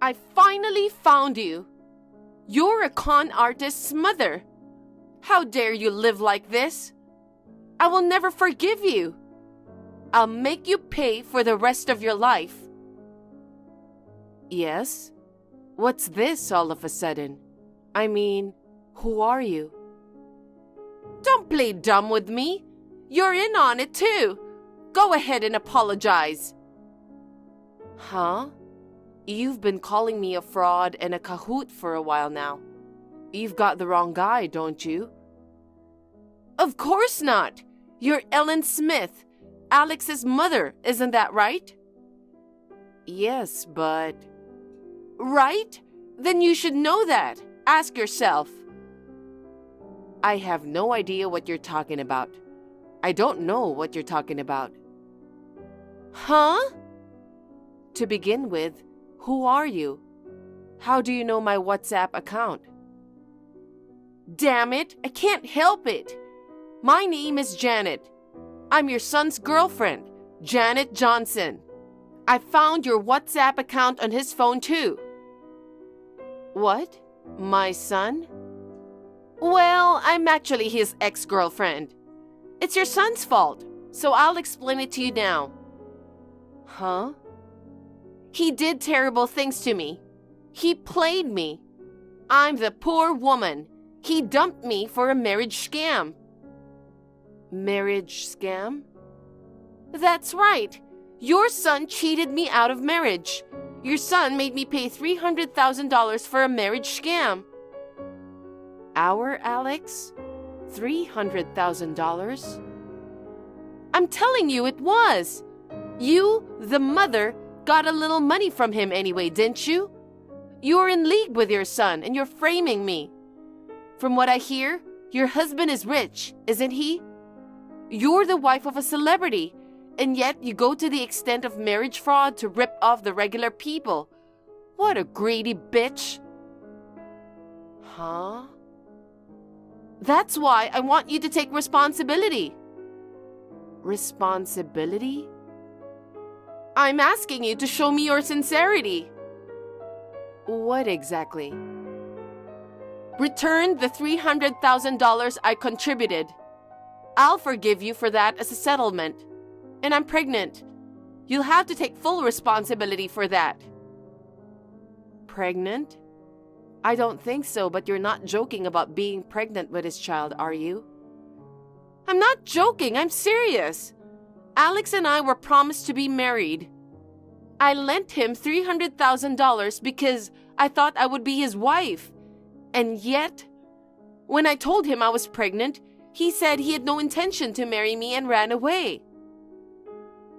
I finally found you. You're a con artist's mother. How dare you live like this? I will never forgive you. I'll make you pay for the rest of your life. Yes? What's this all of a sudden? I mean, who are you? Don't play dumb with me. You're in on it too. Go ahead and apologize. Huh? You've been calling me a fraud and a cahoot for a while now. You've got the wrong guy, don't you? Of course not. You're Ellen Smith, Alex's mother, isn't that right? Yes, but... Right? Then you should know that. Ask yourself. I have no idea what you're talking about. I don't know what you're talking about. Huh? To begin with, who are you? How do you know my WhatsApp account? Damn it, I can't help it. My name is Janet. I'm your son's girlfriend, Janet Johnson. I found your WhatsApp account on his phone too. What? My son? Well, I'm actually his ex-girlfriend. It's your son's fault, so I'll explain it to you now. Huh? He did terrible things to me. He played me. I'm the poor woman. He dumped me for a marriage scam. Marriage scam? That's right. Your son cheated me out of marriage. Your son made me pay $300,000 for a marriage scam. Our Alex? $300,000? I'm telling you it was. You, the mother, got a little money from him anyway, didn't you? You're in league with your son and you're framing me. From what I hear, your husband is rich, isn't he? You're the wife of a celebrity, and yet you go to the extent of marriage fraud to rip off the regular people. What a greedy bitch. Huh? That's why I want you to take responsibility. Responsibility? I'm asking you to show me your sincerity. What exactly? Return the $300,000 I contributed. I'll forgive you for that as a settlement. And I'm pregnant. You'll have to take full responsibility for that. Pregnant? I don't think so, but you're not joking about being pregnant with his child, are you? I'm not joking, I'm serious. Alex and I were promised to be married. I lent him $300,000 because I thought I would be his wife. And yet, when I told him I was pregnant, he said he had no intention to marry me and ran away.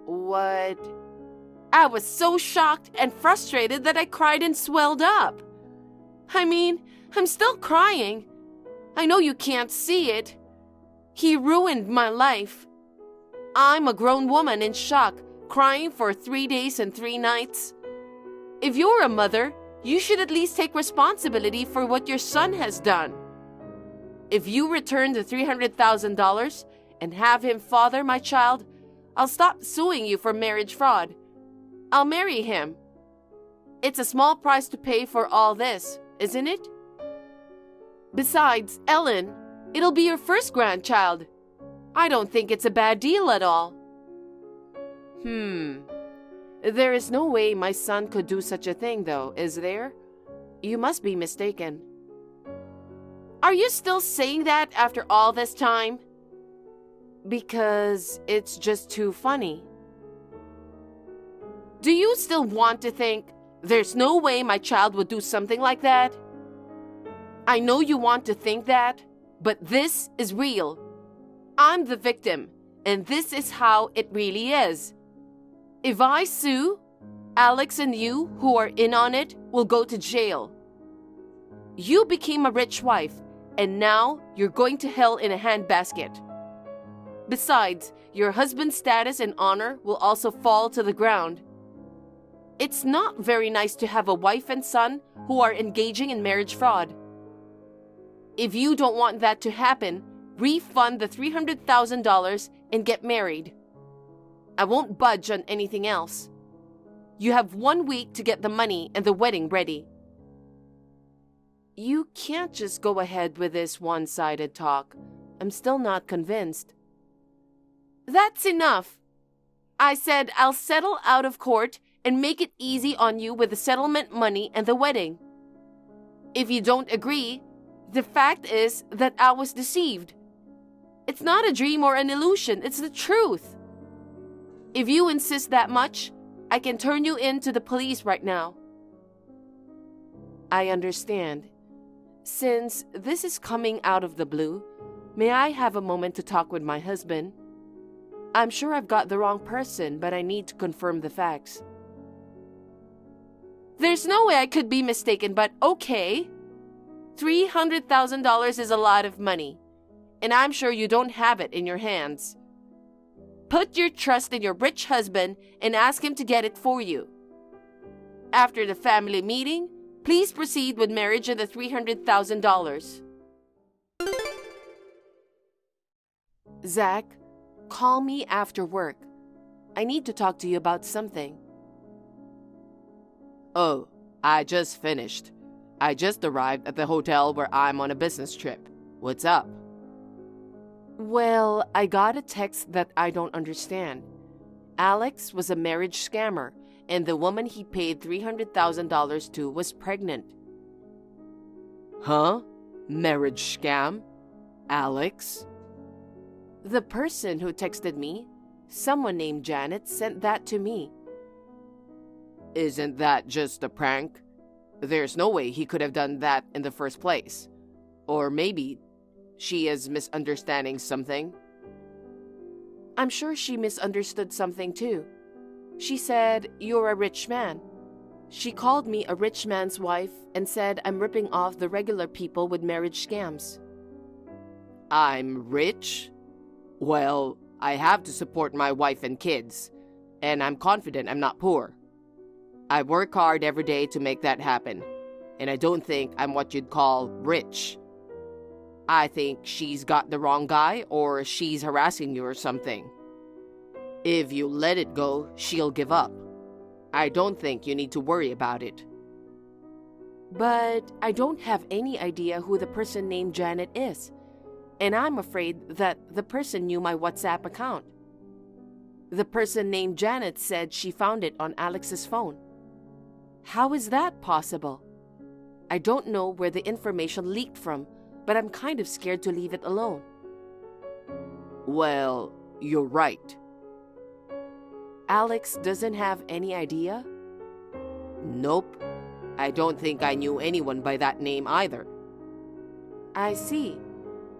What? I was so shocked and frustrated that I cried and swelled up. I mean, I'm still crying. I know you can't see it. He ruined my life. I'm a grown woman in shock, crying for 3 days and 3 nights. If you're a mother, you should at least take responsibility for what your son has done. If you return the $300,000 and have him father my child, I'll stop suing you for marriage fraud. I'll marry him. It's a small price to pay for all this, isn't it? Besides, Ellen, it'll be your first grandchild. I don't think it's a bad deal at all. There is no way my son could do such a thing, though, is there? You must be mistaken. Are you still saying that after all this time? Because it's just too funny. Do you still want to think, there's no way my child would do something like that? I know you want to think that, but this is real. I'm the victim, and this is how it really is. If I sue, Alex and you, who are in on it, will go to jail. You became a rich wife, and now you're going to hell in a handbasket. Besides, your husband's status and honor will also fall to the ground. It's not very nice to have a wife and son who are engaging in marriage fraud. If you don't want that to happen, refund the $300,000 and get married. I won't budge on anything else. You have 1 week to get the money and the wedding ready. You can't just go ahead with this one-sided talk. I'm still not convinced. That's enough. I said I'll settle out of court and make it easy on you with the settlement money and the wedding. If you don't agree, the fact is that I was deceived. It's not a dream or an illusion, it's the truth. If you insist that much, I can turn you in to the police right now. I understand. Since this is coming out of the blue, may I have a moment to talk with my husband? I'm sure I've got the wrong person, but I need to confirm the facts. There's no way I could be mistaken, but okay. $300,000 is a lot of money, and I'm sure you don't have it in your hands. Put your trust in your rich husband and ask him to get it for you. After the family meeting, please proceed with marriage and the $300,000. Zach, call me after work. I need to talk to you about something. Oh, I just finished. I just arrived at the hotel where I'm on a business trip. What's up? Well, I got a text that I don't understand. Alex was a marriage scammer, and the woman he paid $300,000 to was pregnant. Huh? Marriage scam? Alex? The person who texted me, someone named Janet, sent that to me. Isn't that just a prank? There's no way he could have done that in the first place. Or maybe she is misunderstanding something. I'm sure she misunderstood something too. She said, "You're a rich man." She called me a rich man's wife and said I'm ripping off the regular people with marriage scams. I'm rich? Well, I have to support my wife and kids, and I'm confident I'm not poor. I work hard every day to make that happen, and I don't think I'm what you'd call rich. I think she's got the wrong guy, or she's harassing you or something. If you let it go, she'll give up. I don't think you need to worry about it. But I don't have any idea who the person named Janet is, and I'm afraid that the person knew my WhatsApp account. The person named Janet said she found it on Alex's phone. How is that possible? I don't know where the information leaked from, but I'm kind of scared to leave it alone. Well, you're right. Alex doesn't have any idea? Nope. I don't think I knew anyone by that name either. I see.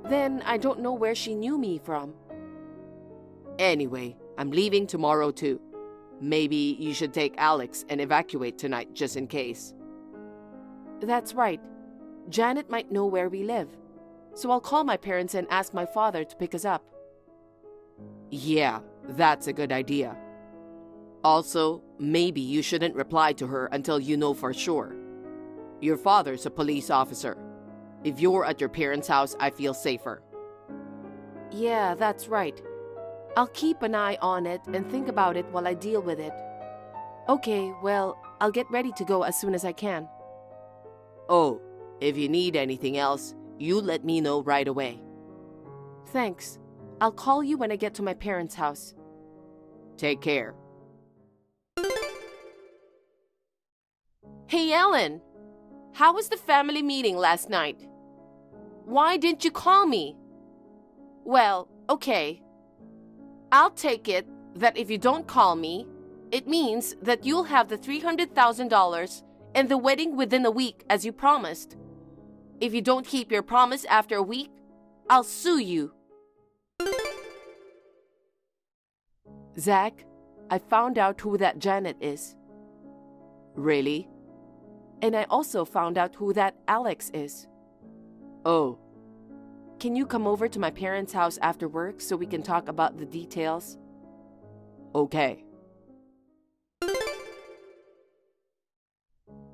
Then I don't know where she knew me from. Anyway, I'm leaving tomorrow too. Maybe you should take Alex and evacuate tonight just in case. That's right. Janet might know where we live, so I'll call my parents and ask my father to pick us up. Yeah, that's a good idea. Also, maybe you shouldn't reply to her until you know for sure. Your father's a police officer. If you're at your parents' house, I feel safer. Yeah, that's right. I'll keep an eye on it and think about it while I deal with it. Okay, well, I'll get ready to go as soon as I can. Oh, if you need anything else, you let me know right away. Thanks. I'll call you when I get to my parents' house. Take care. Hey, Ellen. How was the family meeting last night? Why didn't you call me? Well, okay. I'll take it that if you don't call me, it means that you'll have the $300,000 and the wedding within a week as you promised. If you don't keep your promise after a week, I'll sue you. Zach, I found out who that Janet is. Really? And I also found out who that Alex is. Oh. Can you come over to my parents' house after work so we can talk about the details? Okay.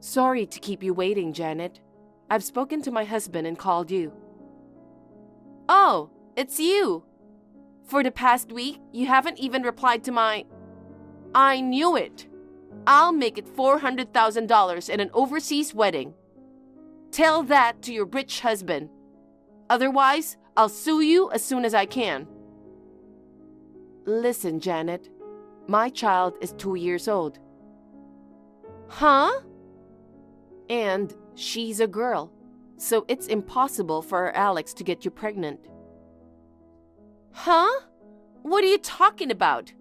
Sorry to keep you waiting, Janet. I've spoken to my husband and called you. Oh, it's you. For the past week, you haven't even replied to my... I knew it. I'll make it $400,000 in an overseas wedding. Tell that to your rich husband. Otherwise, I'll sue you as soon as I can. Listen, Janet. My child is 2 years old. Huh? And she's a girl, so it's impossible for Alex to get you pregnant. Huh? What are you talking about?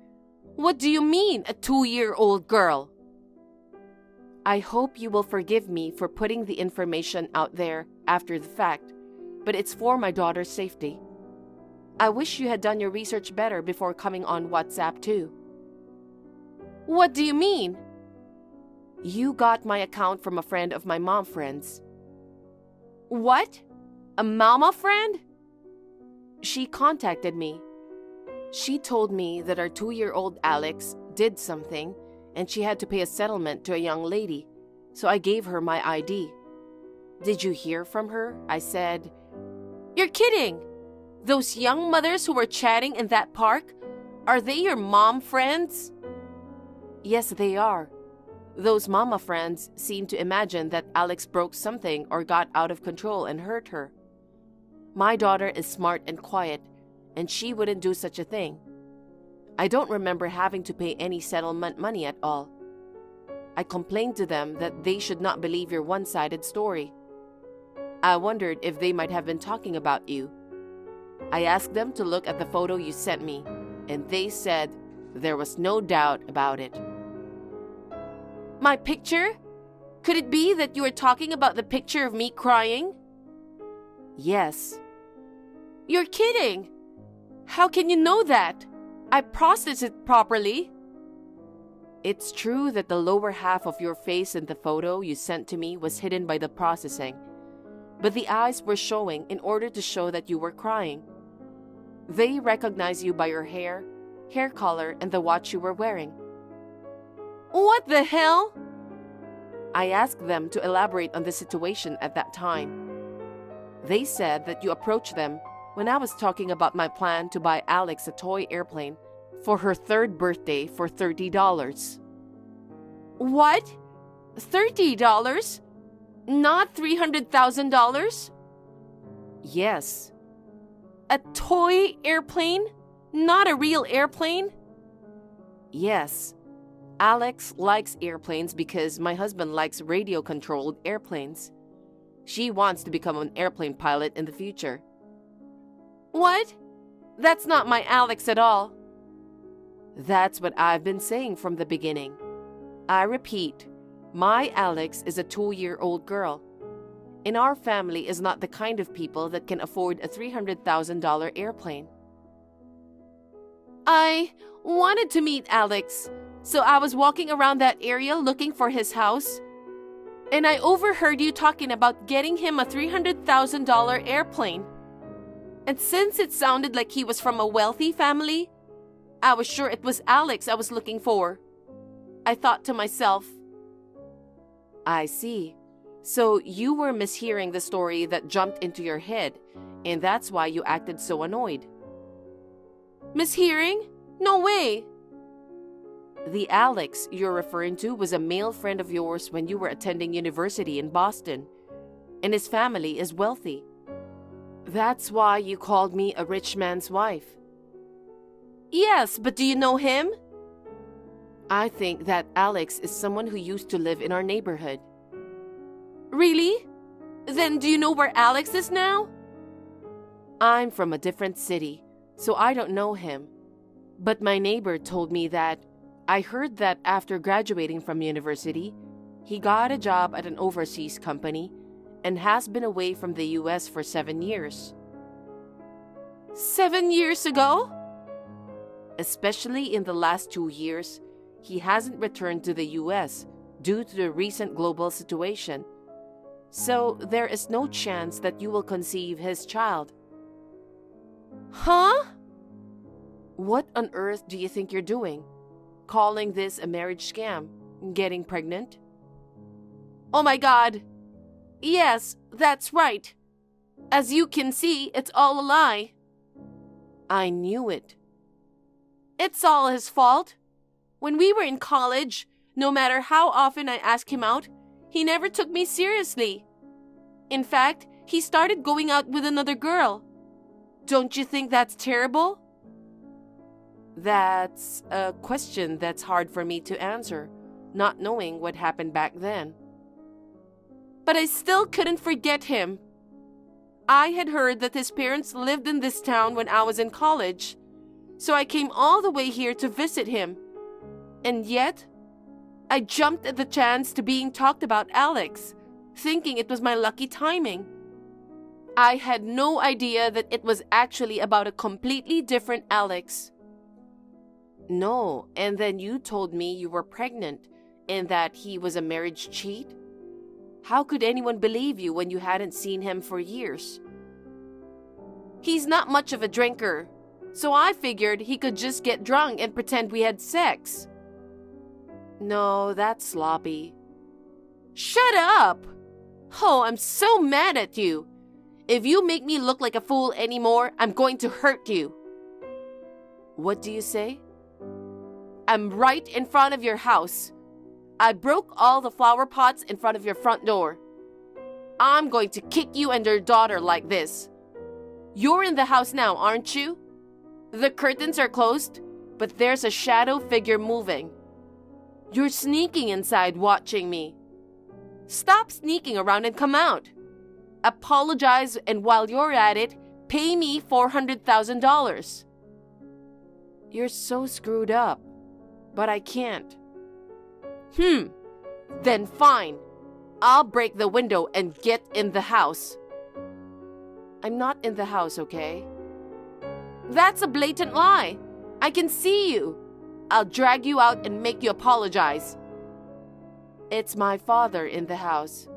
What do you mean, a 2-year-old girl? I hope you will forgive me for putting the information out there after the fact, but it's for my daughter's safety. I wish you had done your research better before coming on WhatsApp too. What do you mean? You got my account from a friend of my mom friend's. What? A mama friend? She contacted me. She told me that our 2-year-old Alex did something and she had to pay a settlement to a young lady, so I gave her my ID. Did you hear from her? I said, You're kidding! Those young mothers who were chatting in that park, are they your mom friends? Yes, they are. Those mama friends seem to imagine that Alex broke something or got out of control and hurt her. My daughter is smart and quiet, and she wouldn't do such a thing. I don't remember having to pay any settlement money at all. I complained to them that they should not believe your one-sided story. I wondered if they might have been talking about you. I asked them to look at the photo you sent me, and they said there was no doubt about it. My picture? Could it be that you were talking about the picture of me crying? Yes. You're kidding! How can you know that? I processed it properly. It's true that the lower half of your face in the photo you sent to me was hidden by the processing, but the eyes were showing in order to show that you were crying. They recognize you by your hair color, and the watch you were wearing. What the hell? I asked them to elaborate on the situation at that time. They said that you approached them when I was talking about my plan to buy Alex a toy airplane for her 3rd birthday for $30. What? $30? Not $300,000? Yes. A toy airplane? Not a real airplane? Yes. Alex likes airplanes because my husband likes radio-controlled airplanes. She wants to become an airplane pilot in the future. What? That's not my Alex at all. That's what I've been saying from the beginning. I repeat, my Alex is a 2-year-old girl. And our family is not the kind of people that can afford a $300,000 airplane. I wanted to meet Alex, so I was walking around that area looking for his house, and I overheard you talking about getting him a $300,000 airplane. And since it sounded like he was from a wealthy family, I was sure it was Alex I was looking for. I thought to myself, I see. So you were mishearing the story that jumped into your head, and that's why you acted so annoyed. Mishearing? No way! The Alex you're referring to was a male friend of yours when you were attending university in Boston, and his family is wealthy. That's why you called me a rich man's wife. Yes, but do you know him? I think that Alex is someone who used to live in our neighborhood. Really? Then do you know where Alex is now? I'm from a different city, so I don't know him. But my neighbor told me that I heard that after graduating from university, he got a job at an overseas company and has been away from the US for 7 years. 7 years ago? Especially in the last 2 years, he hasn't returned to the US due to the recent global situation. So there is no chance that you will conceive his child. Huh? What on earth do you think you're doing? Calling this a marriage scam? Getting pregnant? Oh my God! Yes, that's right. As you can see, it's all a lie. I knew it. It's all his fault. When we were in college, No matter how often I asked him out, he never took me seriously. In fact, he started going out with another girl. Don't you think that's terrible? That's a question that's hard for me to answer, not knowing what happened back then. But I still couldn't forget him. I had heard that his parents lived in this town when I was in college, so I came all the way here to visit him. And yet, I jumped at the chance to being talked about Alex, thinking it was my lucky timing. I had no idea that it was actually about a completely different Alex. No, and then you told me you were pregnant and that he was a marriage cheat? How could anyone believe you when you hadn't seen him for years? He's not much of a drinker, so I figured he could just get drunk and pretend we had sex. No, that's sloppy. Shut up! Oh, I'm so mad at you. If you make me look like a fool anymore, I'm going to hurt you. What do you say? I'm right in front of your house. I broke all the flower pots in front of your front door. I'm going to kick you and your daughter like this. You're in the house now, aren't you? The curtains are closed, but there's a shadow figure moving. You're sneaking inside watching me. Stop sneaking around and come out. Apologize, and while you're at it, pay me $400,000. You're so screwed up, but I can't. Then fine. I'll break the window and get in the house. I'm not in the house, okay? That's a blatant lie. I can see you. I'll drag you out and make you apologize. It's my father in the house.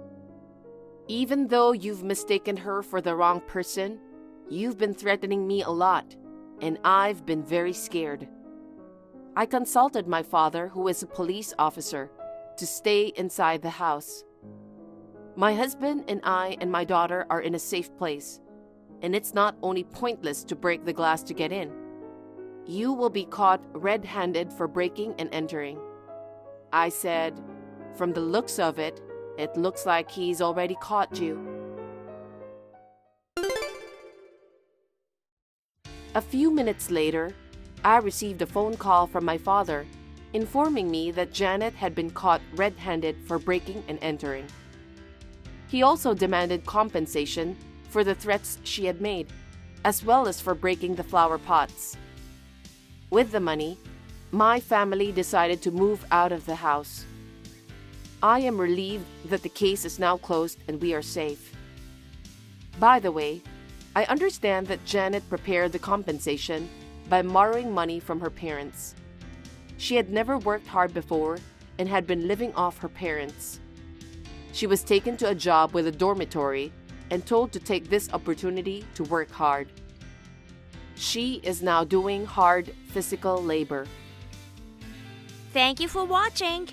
Even though you've mistaken her for the wrong person, you've been threatening me a lot, and I've been very scared. I consulted my father, who is a police officer, to stay inside the house. My husband and I and my daughter are in a safe place, and it's not only pointless to break the glass to get in. You will be caught red-handed for breaking and entering. I said, from the looks of it, it looks like he's already caught you. A few minutes later, I received a phone call from my father informing me that Janet had been caught red-handed for breaking and entering. He also demanded compensation for the threats she had made, as well as for breaking the flower pots. With the money, my family decided to move out of the house. I am relieved that the case is now closed and we are safe. By the way, I understand that Janet prepared the compensation by borrowing money from her parents. She had never worked hard before and had been living off her parents. She was taken to a job with a dormitory and told to take this opportunity to work hard. She is now doing hard physical labor. Thank you for watching.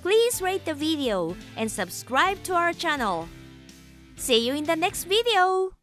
Please rate the video and subscribe to our channel. See you in the next video.